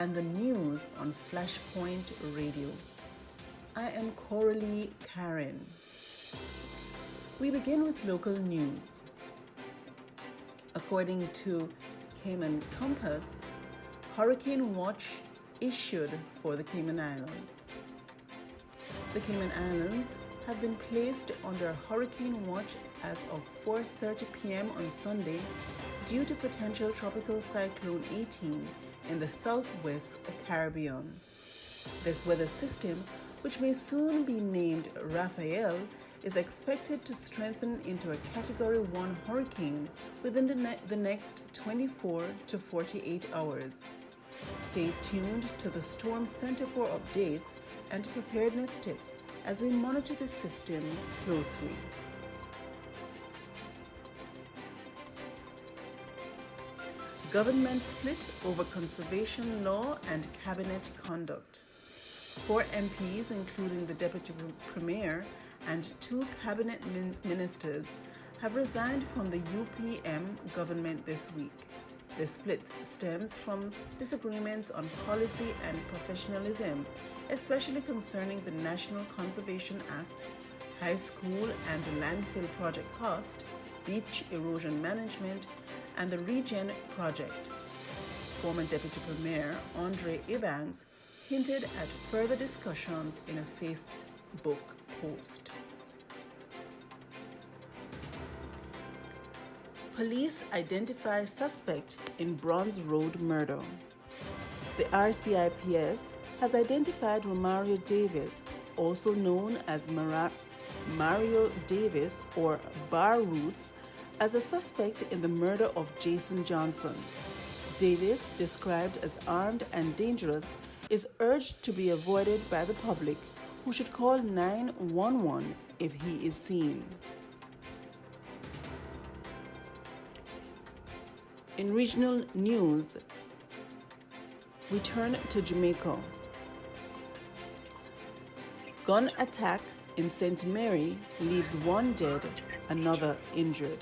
and the news on Flashpoint Radio. I am Coralie Karen. We begin with local news. According to Cayman Compass, Hurricane Watch issued for the Cayman Islands. The Cayman Islands have been placed under hurricane watch as of 4:30 p.m. on Sunday due to potential tropical cyclone 18 in the southwest Caribbean. This weather system, which may soon be named Raphael, is expected to strengthen into a Category 1 hurricane within the next 24 to 48 hours. Stay tuned to the Storm Center for updates and preparedness tips as we monitor the system closely. Government split over conservation law and cabinet conduct. 4 MPs, including the Deputy Premier and 2 cabinet ministers, have resigned from the UPM government this week. The split stems from disagreements on policy and professionalism, especially concerning the National Conservation Act, high school and landfill project cost, beach erosion management, and the Regen project. Former Deputy Premier Andre Ebanks hinted at further discussions in a Facebook post. Police identify suspect in Bronze Road murder. The RCIPS has identified Romario Davis, also known as Mario Davis or Bar Roots, as a suspect in the murder of Jason Johnson. Davis, described as armed and dangerous, is urged to be avoided by the public, who should call 911 if he is seen. In regional news, we turn to Jamaica. Gun attack in St. Mary leaves 1 dead, another injured.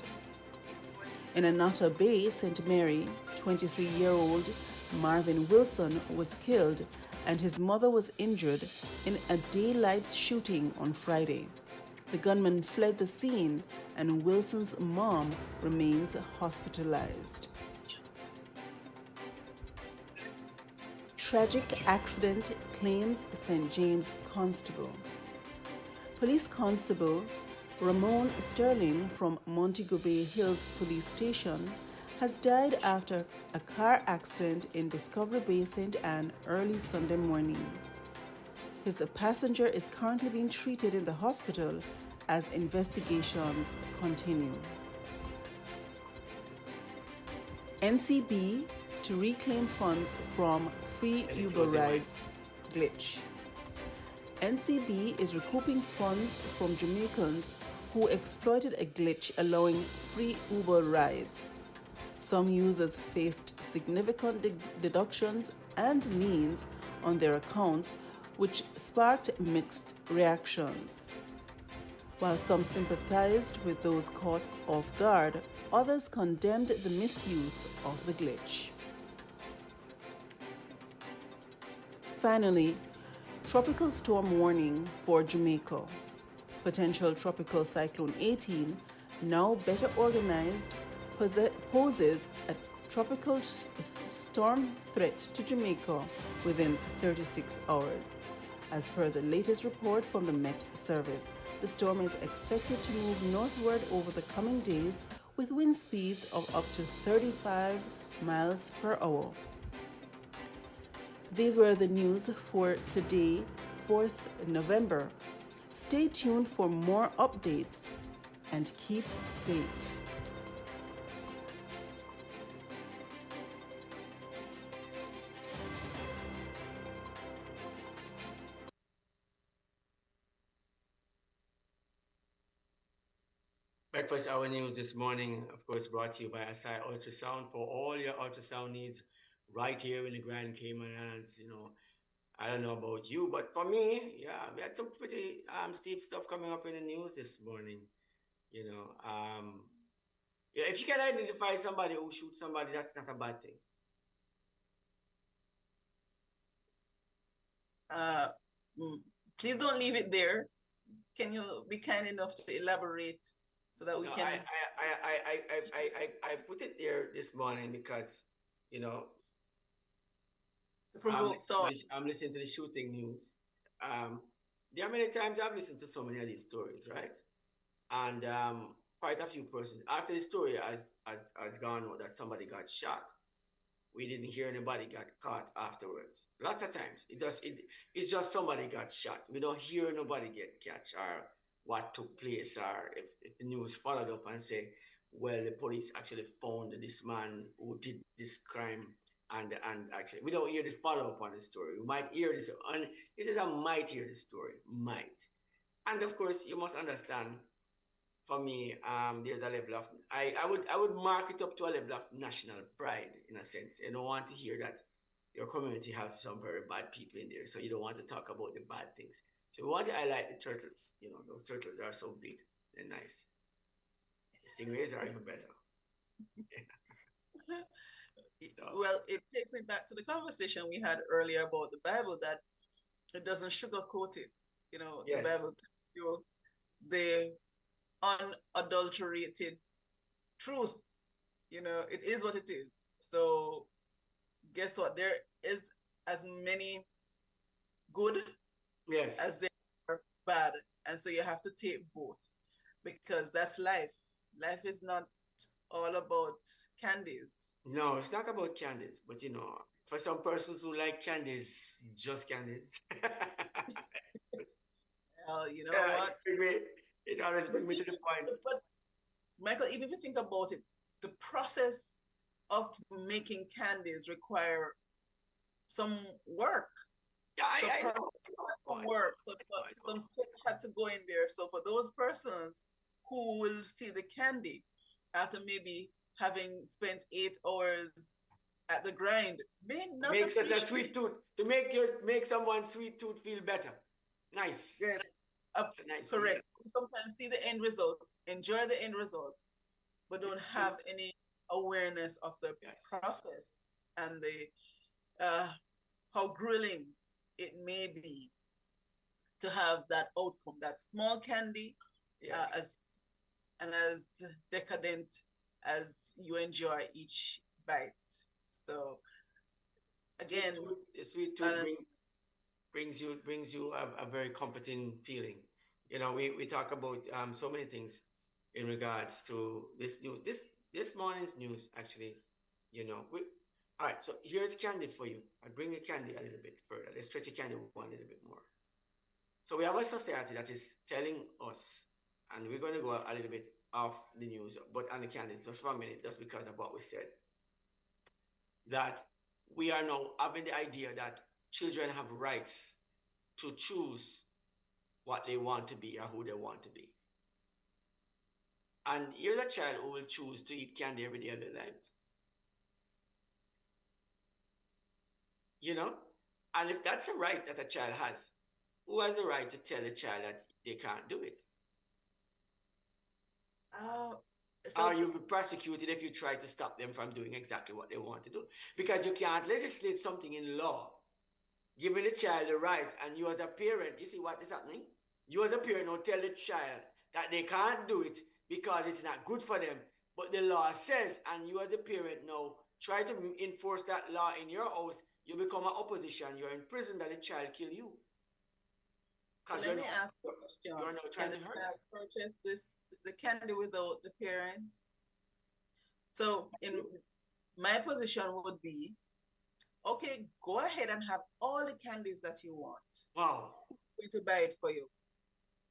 In Annotto Bay, St. Mary, 23-year-old Marvin Wilson was killed and his mother was injured in a daylight shooting on Friday. The gunman fled the scene and Wilson's mom remains hospitalized. Tragic accident claims St. James Constable. Police Constable Ramon Sterling from Montego Bay Hills Police Station has died after a car accident in Discovery Bay, St. Anne early Sunday morning. His passenger is currently being treated in the hospital as investigations continue. NCB to reclaim funds from free Uber rides glitch. NCB is recouping funds from Jamaicans who exploited a glitch allowing free Uber rides. Some users faced significant deductions and liens on their accounts, which sparked mixed reactions. While some sympathized with those caught off guard, others condemned the misuse of the glitch. Finally, tropical storm warning for Jamaica. Potential tropical cyclone 18, now better organized, poses a tropical storm threat to Jamaica within 36 hours. As per the latest report from the Met Service, the storm is expected to move northward over the coming days with wind speeds of up to 35 miles per hour. These were the news for today, 4th November. Stay tuned for more updates and keep safe. Breakfast Hour News this morning, of course, brought to you by Asai Ultrasound for all your ultrasound needs right here in the Grand Cayman Islands. I don't know about you, but for me, yeah, we had some pretty steep stuff coming up in the news this morning. You know, yeah, if you can identify somebody who shoots somebody, that's not a bad thing. Uh, mm, please don't leave it there. Can you be kind enough to elaborate so that we No, can I put it there this morning because, you know, provoke thought? I'm listening to the shooting news. Um, there are many times I've listened to so many of these stories, right? And quite a few persons after the story has gone out that somebody got shot. We didn't hear anybody got caught afterwards. Lots of times it's just somebody got shot. We don't hear nobody get catch or what took place, or if the news followed up and say, well, the police actually found this man who did this crime, and actually we don't hear the follow up on the story. We might hear this, and it is a might hear the story, might. And of course, you must understand, for me, there's a level of I would mark it up to a level of national pride in a sense. You don't want to hear that your community have some very bad people in there, so you don't want to talk about the bad things. So we want to highlight the turtles. You know, those turtles are so big and nice. Stingrays are even better. So, Well, it takes me back to the conversation we had earlier about the Bible, that it doesn't sugarcoat it. The yes, Bible tells you the unadulterated truth. It is what it is. So guess what? There is as many good yes. as there are bad. And so you have to take both, because that's life. Life is not all about candies. No, it's not about candies, but for some persons who like candies, just candies. You know Yeah, what? it always bring me to the point. But Michael, even if you think about it, the process of making candies require some work. Yeah, So I know, process had to work. So I know, I know. some sweat had to go in there. So for those persons who will see the candy after maybe having spent 8 hours at the grind, may not Make such a appreciate. sweet tooth make someone's sweet tooth feel better. Nice. Yes, uh, It's a nice feeling. correct. Sometimes see the end result, enjoy the end result, but don't have any awareness of the Yes. process and the how grueling it may be to have that outcome, that small candy, Yes. as and as decadent as you enjoy each bite. So again, The sweet tooth and brings you a very comforting feeling. We talk about so many things in regards to this news. This morning's news, actually, we all right, so here's candy for you. I'll bring the candy a little bit further. Let's stretch the candy one little bit more. So we have a society that is telling us, and we're going to go a little bit off the news, but on the candy just for a minute, just because of what we said, that we are now having the idea that children have rights to choose what they want to be or who they want to be. And here's a child who will choose to eat candy every day of their lives. You know? And if that's a right that a child has, who has the right to tell a child that they can't do it? uh, Or so you'll be prosecuted if you try to stop them from doing exactly what they want to do. Because you can't legislate something in law, giving the child the right, and you as a parent, you see what is happening? You as a parent now tell the child that they can't do it because it's not good for them. But the law says, and you as a parent now try to enforce that law in your house, you become an opposition, you're in prison, that the child kill you. Because let me ask you a you're question. now Can trying the to hurt them. child purchase the candy without the parent? So in my position would be, okay, go ahead and have all the candies that you want. Wow. Who's going to buy it for you?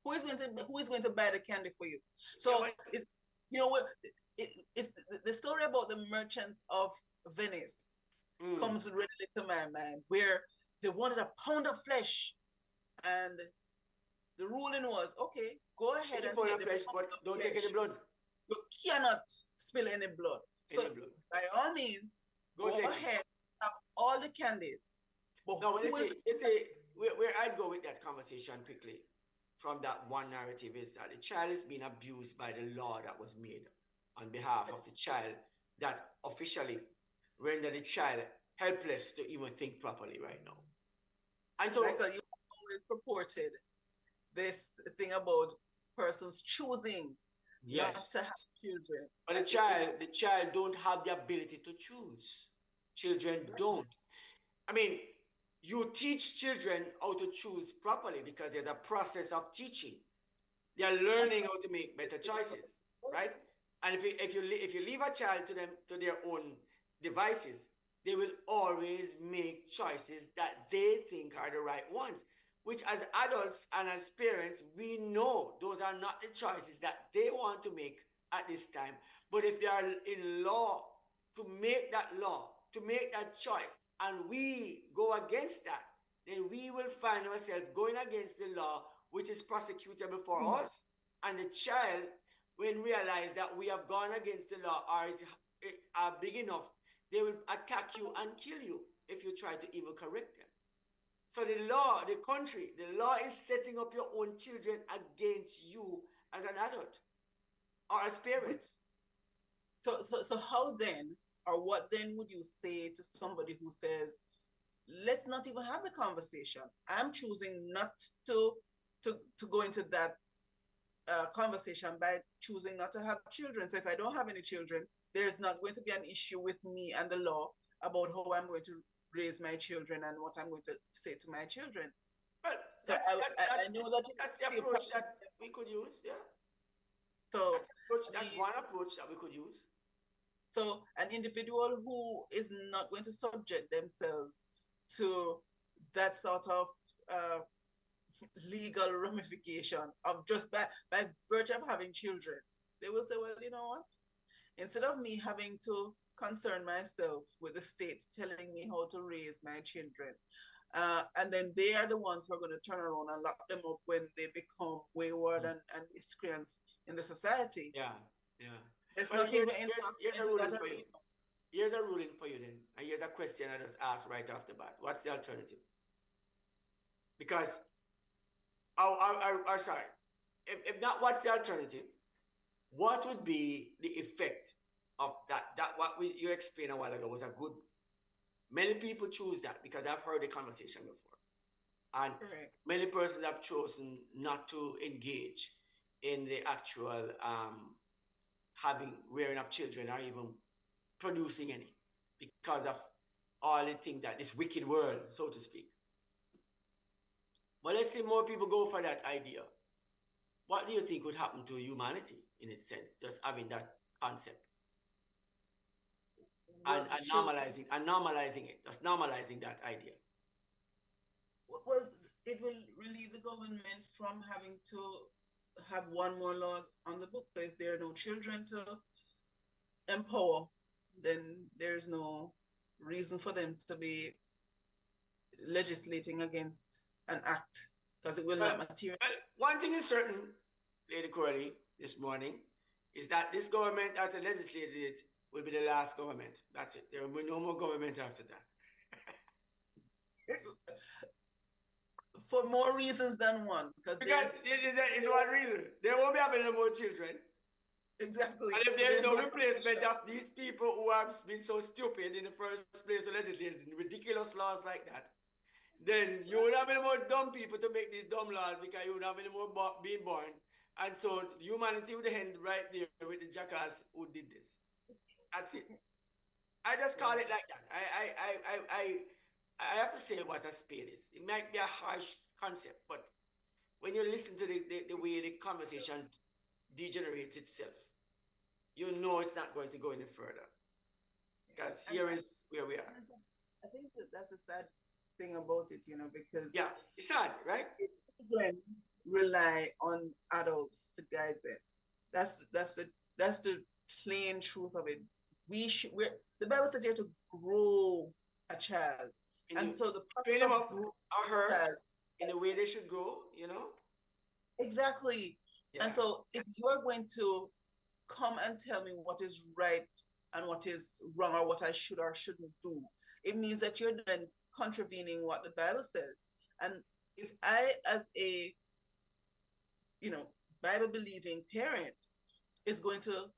Who is going to buy the candy for you? Yeah, So but it's you know what it, the story about the merchant of Venice mm, comes readily to my mind, where they wanted a pound of flesh, and the ruling was, okay, go ahead take a and pound take of the flesh, pound but of don't take any flesh. blood. You cannot spill any blood. So Any blood. by all means, Go go take it. ahead, have all the candies. But Now, who is let's say where I'd go with that conversation quickly from that one narrative is that the child is being abused by the law that was made on behalf of the child, that officially render the child helpless to even think properly right now. And so, Michael, you always supported this thing about persons choosing not yes, to have children. but And it the child don't have the ability to choose. Children don't. I mean, you teach children how to choose properly because there's a process of teaching. They are learning how to make better choices, right? And if you leave a child to them to their own devices, they will always make choices that they think are the right ones. Which, as adults and as parents, we know those are not the choices that they want to make at this time. But if they are in law to make that choice, and we go against that, then we will find ourselves going against the law, which is prosecutable for us. And the child, when realize that we have gone against the law or are big enough, they will attack you and kill you if you try to even correct them. So the law, the country, the law is setting up your own children against you as an adult or as parents. so how then, or what then would you say to somebody who says, let's not even have the conversation. I'm choosing not to to go into that conversation by choosing not to have children. So if I don't have any children, there's not going to be an issue with me and the law about how I'm going to raise my children and what I'm going to say to my children. Well, So I know that that's the you feel approach passionate. that we could use. Yeah, So that's approach. I That's mean, one approach that we could use. so an individual who is not going to subject themselves to that sort of uh, legal ramification of just by virtue of having children, they will say, well, you know what? Instead of me having to concern myself with the state telling me how to raise my children, and then they are the ones who are going to turn around and lock them up when they become wayward and miscreants in the society. Yeah, yeah. Let's Well, not even enter here's a into that ruling for you. arena. Here's a ruling for you then, and here's a question I just asked right after that. What's the alternative? Because, sorry, if not, what's the alternative? What would be the effect of that? That what you explained a while ago was a good. Many people choose that because I've heard the conversation before, and Correct. many persons have chosen not to engage in the actual having rearing of children or even producing any because of all the things that this wicked world, so to speak. But let's say more people go for that idea. What do you think would happen to humanity in its sense, just having that concept Well, and normalizing it, just normalizing that idea? well, it will relieve the government from having to have one more law on the book. So if there are no children to empower, then there's no reason for them to be legislating against an act because it will Well, not materialize. well, one thing is certain, Lady Corey, this morning, is that this government that legislated it will be the last government. That's it. There will be no more government after that. For more reasons than one, because Because is one reason. There won't be having no more children. exactly. And if So there is there's no no replacement competition. of these people who have been so stupid in the first place to legislate ridiculous laws like that, then you would have any more dumb people to make these dumb laws because you would have any more being born. And so humanity would end right there with the jackass who did this. That's it. I just call Yeah. it like that. I have to say what a spade is. It might be a harsh concept, but when you listen to the way the conversation degenerates itself, you know it's not going to go any further. Because And here is where we are. I think that that's a sad thing about it, because Yeah, it's sad, right? children rely on adults to guide them. That's the plain truth of it. We're the Bible says you're to grow a child, And and you so the process train them of up growing or a her child, in the way they should go, you know? exactly. Yeah. And so if you are going to come and tell me what is right and what is wrong or what I should or shouldn't do, it means that you're then contravening what the Bible says. And if I, as a you know Bible believing parent, is going to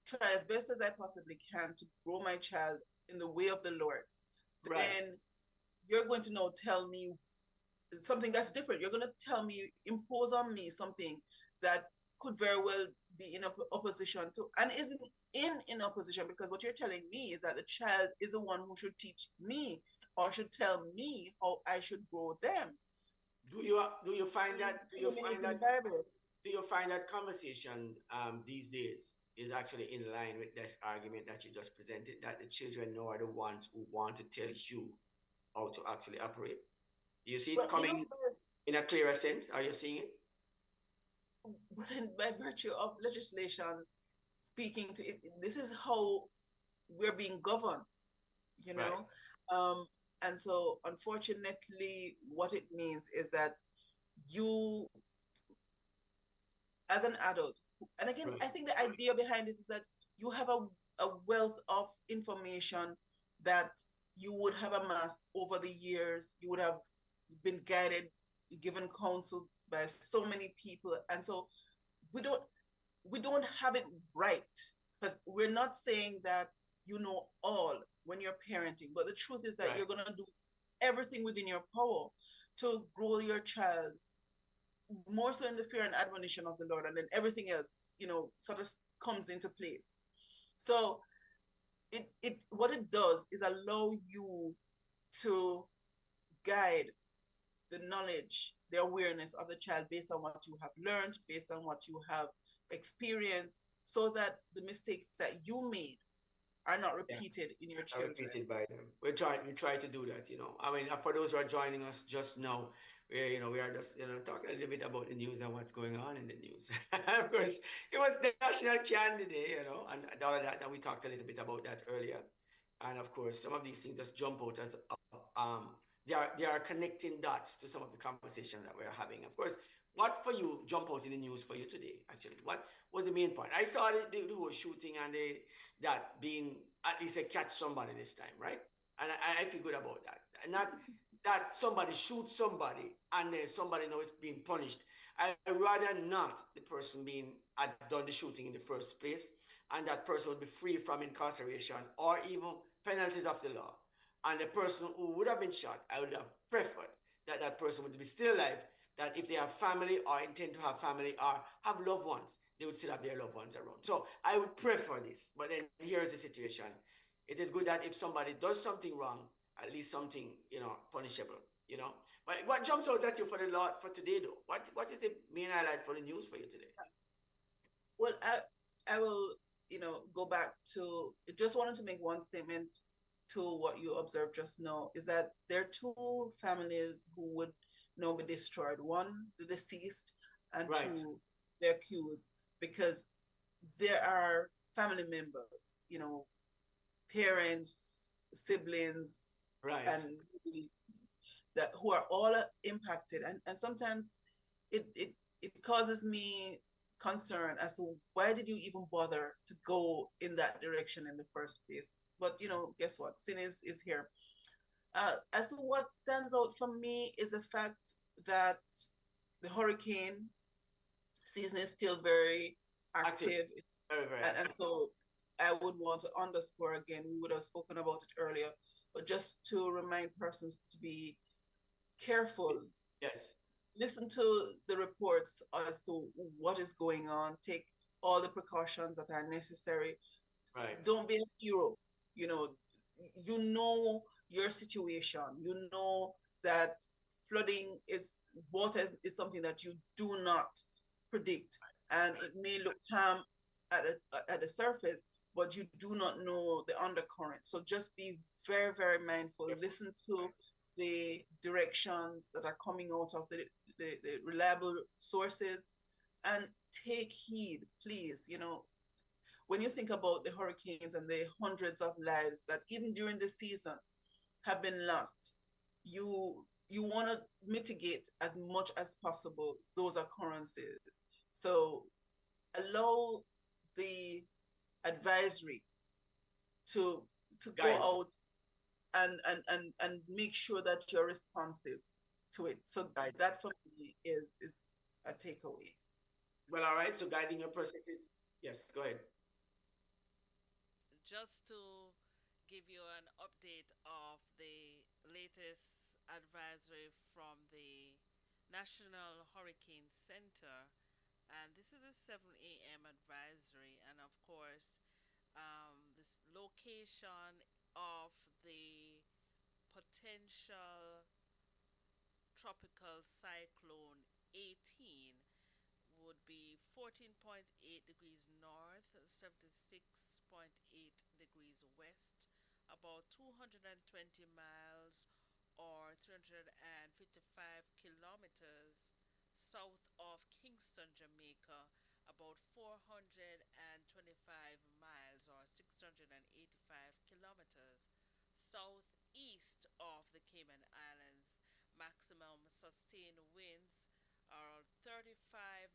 try as best as I possibly can to grow my child in the way of the Lord, Right. then you're going to now tell me something that's different. You're going to tell me, impose on me something that could very well be in opposition to, and isn't in opposition, because what you're telling me is that the child is the one who should teach me or should tell me how I should grow them. Do you find that do you It's find in the that Bible. do you find that conversation these days is actually in line with this argument that you just presented, that the children now are the ones who want to tell you how to actually operate? Do you see it But coming in a clearer sense? Are you seeing it? by virtue of legislation speaking to it, this is how we're being governed, you Right, know. Um, and so, unfortunately, what it means is that you, as an adult, and again, right, I think the idea behind it is that you have a wealth of information that you would have amassed over the years. You would have been guided, given counsel by so many people, and so we don't we don't have it right, because we're not saying that you know all when you're parenting, but the truth is that right. you're going to do everything within your power to grow your child more so in the fear and admonition of the Lord, and then everything else, sort of comes into place. So it what it does is allow you to guide the knowledge, the awareness of the child based on what you have learned, based on what you have experienced, so that the mistakes that you made are not Yeah. repeated in your Are children. repeated by them. We try to do that. I mean, for those who are joining us just now, we are just talking a little bit about the news and what's going on in the news. Of course, it was the National Candy Day, and all of that, and we talked a little bit about that earlier. And of course, some of these things just jump out as they are connecting dots to some of the conversation that we're having. Of course, what for you jump out in the news for you today? Actually, what was the main point? I saw the whole shooting and that being at least a catch somebody this time, right? And I feel good about that. Not that somebody shoots somebody and then somebody now is being punished. I rather not the person being had done the shooting in the first place, and that person would be free from incarceration or even penalties of the law. And the person who would have been shot, I would have preferred that that person would be still alive, that if they have family or intend to have family or have loved ones, they would still have their loved ones around. So I would prefer this. But then here's the situation. It is good that if somebody does something wrong, at least something, punishable. But what jumps out at you for the law for today though? What is the main highlight for the news for you today? Well, I will, go back to, just wanted to make one statement to what you observed just now, is that there are two families who would now be destroyed. One, the deceased, and Right, two, the accused, because there are family members, parents, siblings, right. and that who are all impacted, and sometimes it causes me concern as to why did you even bother to go in that direction in the first place. But guess what, sin is here. As to what stands out for me is the fact that the hurricane season is still very Active. active, Very, very and active. so I would want to underscore again, we would have spoken about it earlier, but just to remind persons to be careful, Yes. listen to the reports as to what is going on, take all the precautions that are necessary. Right. Don't be a hero. You know, you know your situation. You know that flooding is water is something that you do not predict, and it may look calm at the surface, but you do not know the undercurrent. So just be very, very mindful. Careful. Listen to the directions that are coming out of the reliable sources, and take heed, please. When you think about the hurricanes and the hundreds of lives that even during the season have been lost, you want to mitigate as much as possible those occurrences. So allow the advisory to go Guide. out and make sure that you're responsive to it. So Guide. that for me is a takeaway. Well, all right. So guiding your processes. Yes, go ahead. Just to give you an update of the latest advisory from the National Hurricane Center, and this is a 7 a.m. advisory. And of course, this location of the potential tropical cyclone 18 would be 14.8 degrees north, 76.8 degrees west, about 220 miles or 355 kilometers south of Kingston, Jamaica, about 425 miles or 685 kilometers southeast of the Cayman Islands. Maximum sustained winds are 35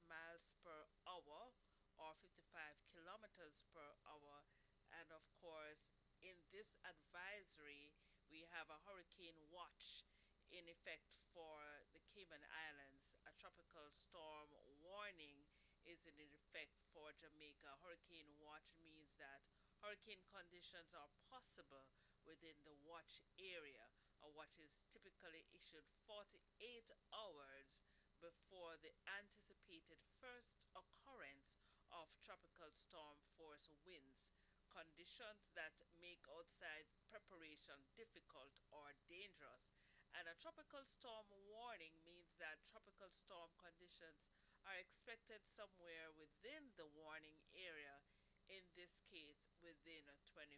miles per hour or 55 kilometers per hour. And of course, in this advisory, we have a hurricane watch in effect for the Cayman Islands. A tropical storm warning is in effect for Jamaica. Hurricane watch means that hurricane conditions are possible within the watch area. A watch is typically issued 48 hours before the anticipated first occurrence of tropical storm force winds, conditions that make outside preparation difficult or dangerous. And a tropical storm warning means that tropical storm conditions are expected somewhere within the warning area, in this case within 24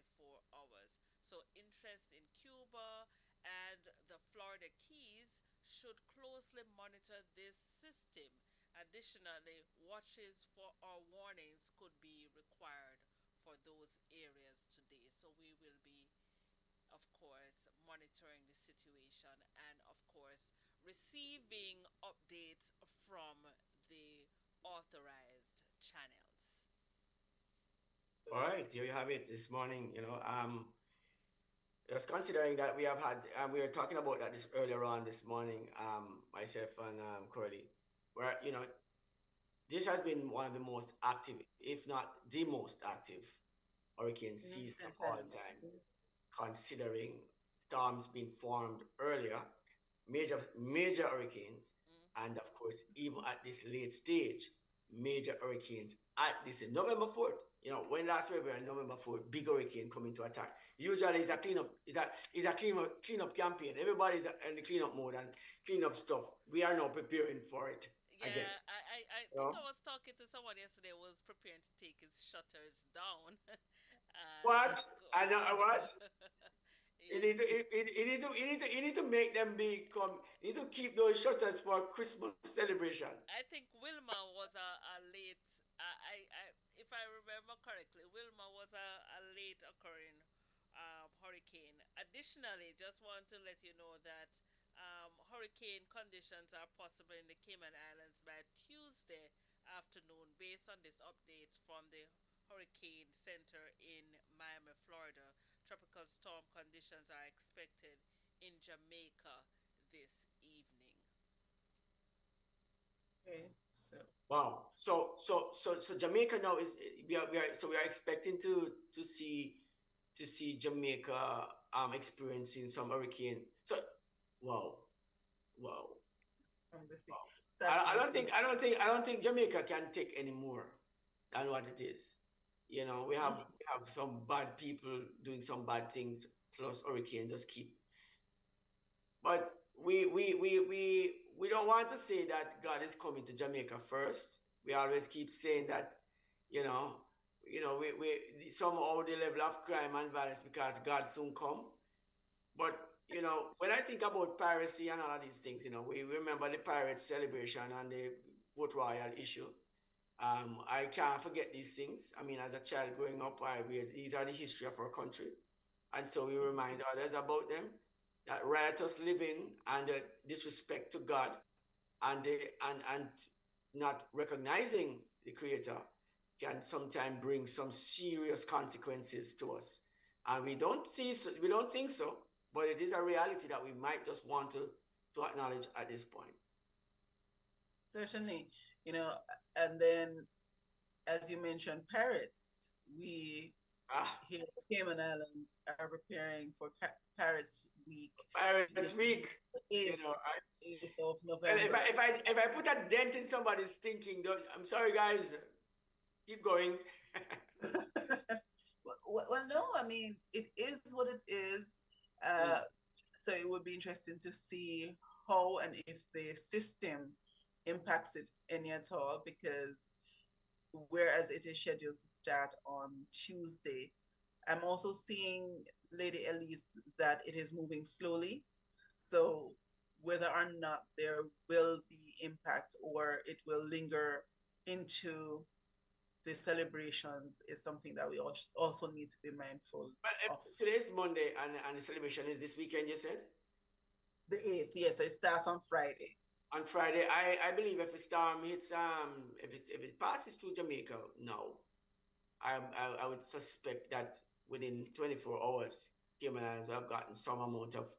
hours. So, interest in Cuba and the Florida Keys should closely monitor this system. Additionally, watches for or warnings could be required for those areas today. So we will be, of course, monitoring the situation and, of course, receiving updates from the authorized channels. All right, here you have it this morning. Just considering that we have had, we were talking about that this earlier on this morning, myself and Curly, where this has been one of the most active, if not the most active, hurricane season of all time, considering storms being formed earlier, major hurricanes, and of course, even at this late stage, major hurricanes at this November 4th. When last year we were November 4th, big hurricane coming to attack. Usually it's a cleanup, it's a cleanup campaign. Everybody's in the cleanup mode and clean up stuff. We are now preparing for it again. Yeah, I think I was talking to someone yesterday who was preparing to take his shutters down. What? I know what? You Yes. need to make them become. You need to keep those shutters for Christmas celebration. I think Wilma was a late. If I remember correctly, Wilma was a late occurring hurricane. Additionally, just want to let you know that hurricane conditions are possible in the Cayman Islands by Tuesday afternoon, based on this update from the Hurricane Center in Miami, Florida. Tropical storm conditions are expected in Jamaica this evening. Okay, so Wow. So Jamaica now is we are expecting to see Jamaica experiencing some hurricane. So wow, wow, from the wow. start I from don't think I don't think I don't think Jamaica can take any more than what it is. We have some bad people doing some bad things, plus hurricane just keep. But we don't want to say that God is coming to Jamaica first. We always keep saying that, you know, we somehow the level of crime and violence because God soon come. But when I think about piracy and all of these things, we remember the pirate celebration and the boat royal issue. I can't forget these things. I mean, as a child growing up, these are the history of our country, and so we remind others about them. That riotous living and disrespect to God, and not recognizing the Creator can sometimes bring some serious consequences to us. And we don't think so, but it is a reality that we might just want to acknowledge at this point. certainly, you know, and then as you mentioned, parrots, we Ah, here the Cayman Islands are preparing for Parrots Week, which is Pirates Week. the 8th, You know, 8th of well, if November. I put a dent in somebody's thinking, I'm sorry, guys. Keep going. Well, no, I mean, it is what it is. Mm, So it would be interesting to see how and if the system impacts it any at all, because whereas it is scheduled to start on Tuesday, I'm also seeing, Lady Elise, that it is moving slowly. So whether or not there will be impact or it will linger into the celebrations is something that we also need to be mindful but of. today's Monday, and the celebration is this weekend. You said The 8th, yes, so it starts on Friday. on Friday. I believe if the storm hits if it passes through Jamaica now, I would suspect that within 24 hours, Cayman Islands have gotten some amount of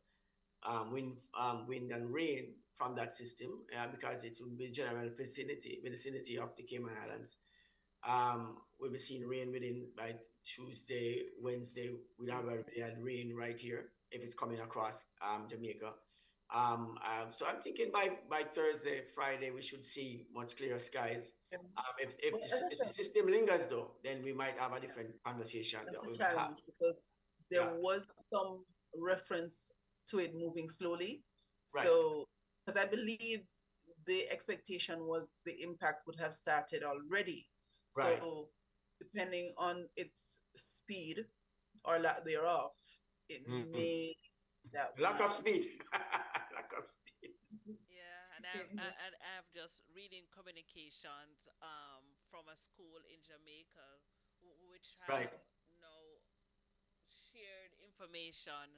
wind and rain from that system, because it will be general vicinity of the Cayman Islands. We'll be seeing rain within by Tuesday, Wednesday. We'll have already had rain right here if it's coming across Jamaica. So I'm thinking by Thursday, Friday, we should see much clearer skies. But as I If the said, system lingers though, then we might have a different conversation that's that a we might have. challenge because there Yeah, was some reference to it moving slowly. right, So, because I believe the expectation was the impact would have started already. right. So, depending on its speed or lack thereof, it Mm-hmm. may that Lack way. of speed. Lack of speed. Yeah, and I've just reading communications from a school in Jamaica, which Right, have now shared information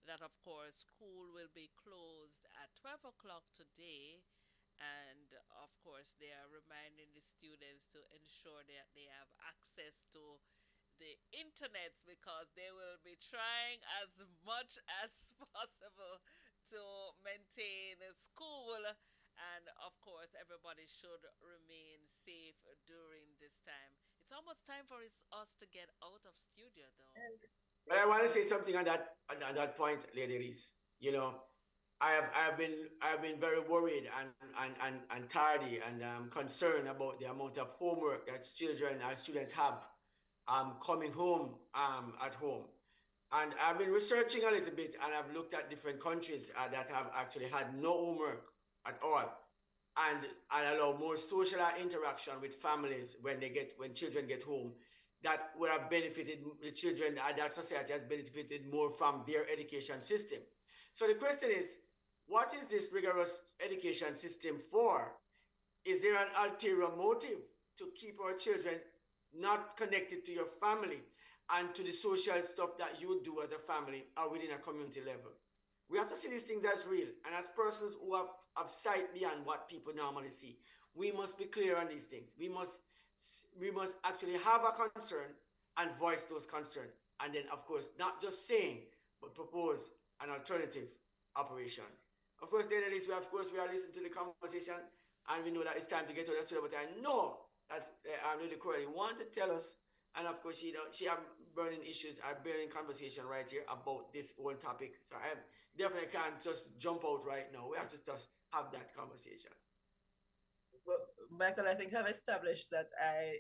that, of course, school will be closed at 12 o'clock today. And of course, they are reminding the students to ensure that they have access to the internet because they will be trying as much as possible to maintain school. And of course, everybody should remain safe during this time. It's almost time for us to get out of studio, though. but I want to say something on that point, Lady Elise. You know, I've been very worried and tardy and concerned about the amount of homework that children and students have coming home at home. And I've been researching a little bit, and I've looked at different countries that have actually had no homework at all, and allow more social interaction with families when children get home. That would have benefited the children, and that society has benefited more from their education system. So the question is, what is this rigorous education system for? Is there an ulterior motive to keep our children not connected to your family and to the social stuff that you do as a family or within a community level? We have to see these things as real. And as persons who have sight beyond what people normally see, we must be clear on these things. We must actually have a concern and voice those concerns. And then, of course, not just saying, but propose an alternative operation. Of course, then at least we are listening to the conversation, and we know that it's time to get to the studio. But I know that Lady Corey want to tell us, and of course she have burning issues, a burning conversation right here about this whole topic. So I definitely can't just jump out right now. We have to just have that conversation. Well, Michael, I think I've established that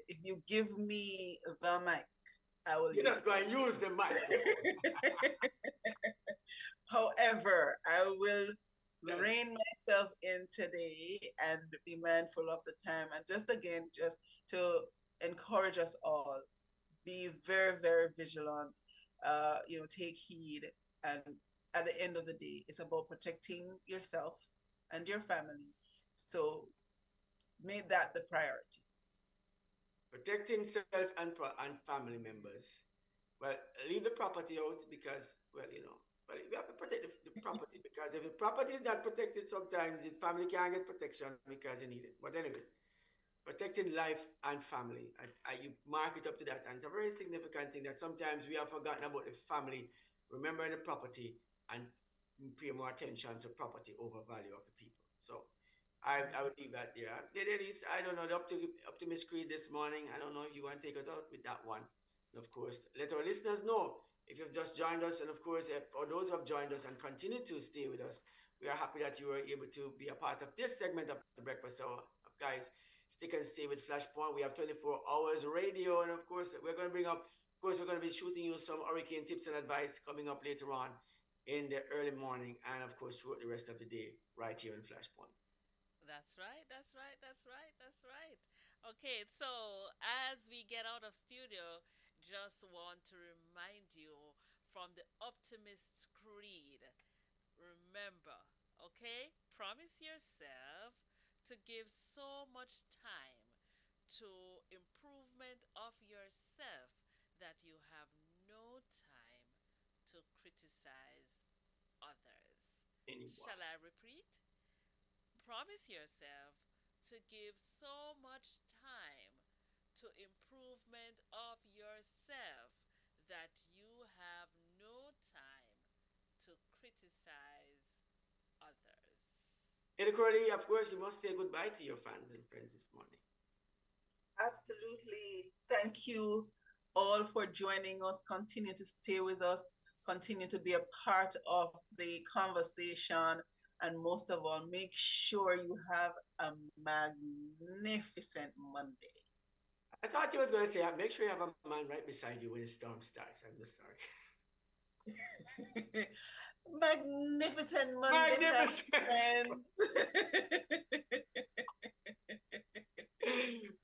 if you give me the mic, I will You use just go and use the microphone. it. However, I will Yes. rein myself in today and be mindful of the time. And just again, just to encourage us all, be very, very vigilant. Take heed. And at the end of the day, it's about protecting yourself and your family. So make that the priority. Protect himself and family members. Well, leave the property out because, well, well, we have to protect the property because if the property is not protected, sometimes the family can't get protection because you need it. But anyways, protecting life and family, you mark it up to that, and it's a very significant thing that sometimes we have forgotten about the family, remembering the property, and pay more attention to property over value of the people. So I would leave that there. Ladies, I don't know, the Optimus Creed this morning. I don't know if you want to take us out with that one. And of course, let our listeners know if you've just joined us, and of course, for those who have joined us and continue to stay with us, we are happy that you were able to be a part of this segment of the Breakfast Hour. Guys, stick and stay with Flashpoint. We have 24 hours radio, and of course, we're going to bring up, of course, we're going to be shooting you some hurricane tips and advice coming up later on in the early morning, and of course, throughout the rest of the day, right here in Flashpoint. That's right, that's right, that's right, that's right. Okay, so as we get out of studio, just want to remind you from the Optimist's Creed. Remember, okay? Promise yourself to give so much time to improvement of yourself that you have no time to criticize others. Anyone. Shall I repeat? Promise yourself to give so much time to improvement of yourself that you have no time to criticize others. Eddie Curly, of course, you must say goodbye to your fans and friends this morning. Absolutely. Thank you all for joining us. Continue to stay with us. Continue to be a part of the conversation. And most of all, make sure you have a magnificent Monday. I thought you was going to say, make sure you have a man right beside you when the storm starts. I'm just sorry. Magnificent Monday, Magnificent. friends.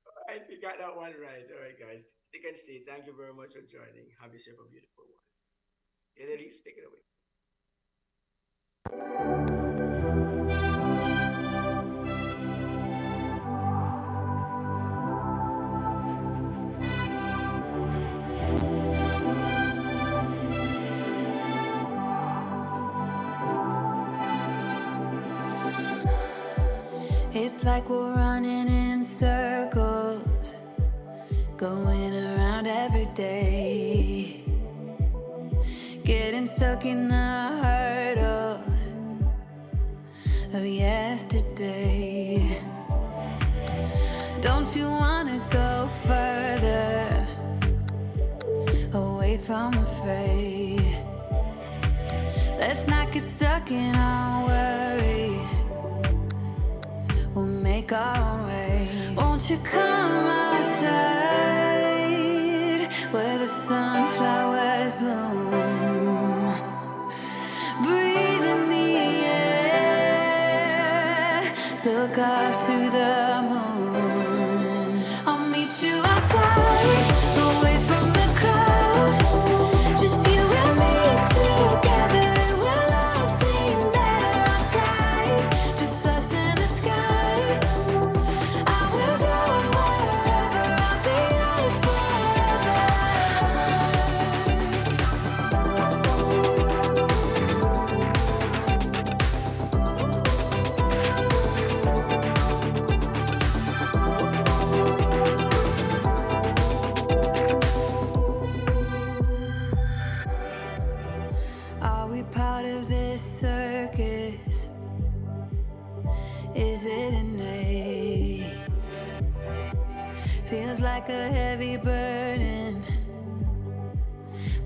All right, we got that one right. All right, guys. Stick and stay. Thank you very much for joining. Have yourself a beautiful one. Elise, take it away. It's like we're running in circles, going around every day, getting stuck in the hurdles of yesterday. Don't you wanna go further, away from the fray? Let's not get stuck in our worries, we'll make our own way. Won't you come outside where the sunflowers bloom? Breathe in the air, look up to the moon. I'll meet you outside, away from the crowd, just you and me together. We'll all sing better outside, just us in the sky. I will go wherever, I'll be yours forever. Are we part of this circus? Is it innate? Feels like a heavy burden,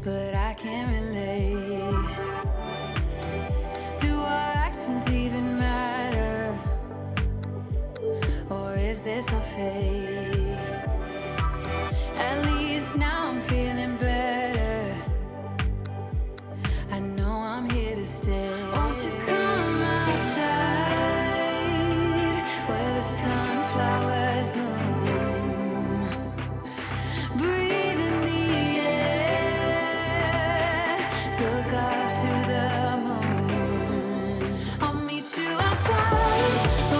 but I can't relate. Do our actions even matter? Or is this a fate? At least now I'm feeling better, I know I'm here to stay. Won't you come outside where the sunflowers bloom? Breathe in the air, look up to the moon. I'll meet you outside